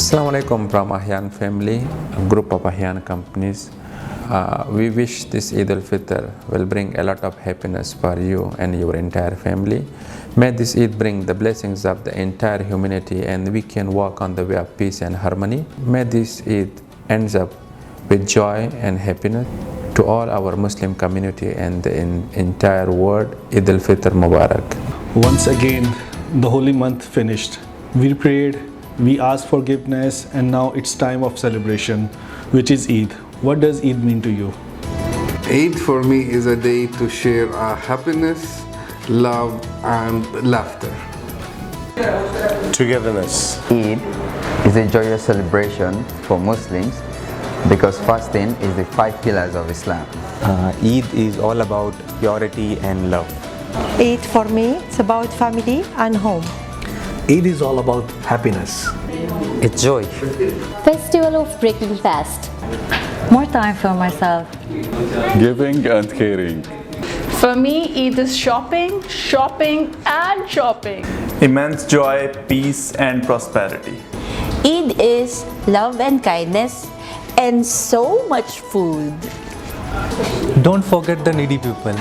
Assalamu alaikum from Ahyan family, a group of Ahyan companies. We wish this Eid Al-Fitr will bring a lot of happiness for you and your entire family. May this Eid bring the blessings of the entire humanity and we can walk on the way of peace and harmony. May this Eid ends up with joy and happiness to all our Muslim community and the entire world. Eid Al-Fitr Mubarak. Once again, the holy month finished. We prayed, we asked forgiveness, and now it's time of celebration, which is Eid. What does Eid mean to you? Eid for me is a day to share our happiness, love and laughter. Togetherness. Eid is a joyous celebration for Muslims because fasting is the 5 pillars of Islam. Eid is all about purity and love. Eid for me, it's about family and home. Eid is all about happiness. It's joy. Festival of breaking fast. More time for myself. Giving and caring. For me, Eid is shopping, shopping and shopping. Immense joy, peace and prosperity. Eid is love and kindness and so much food. Don't forget the needy people.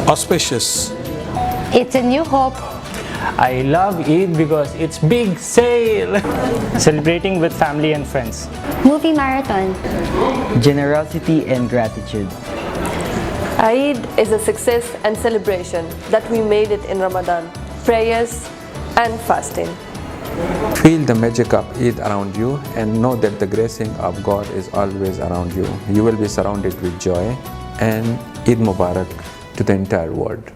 Auspicious. It's a new hope. I love Eid because it's big sale. Celebrating with family and friends. Movie marathon. Generosity and gratitude. Eid is a success and celebration that we made it in Ramadan. Prayers and fasting. Feel the magic of Eid around you and know that the gracing of God is always around you. You will be surrounded with joy and Eid Mubarak to the entire world.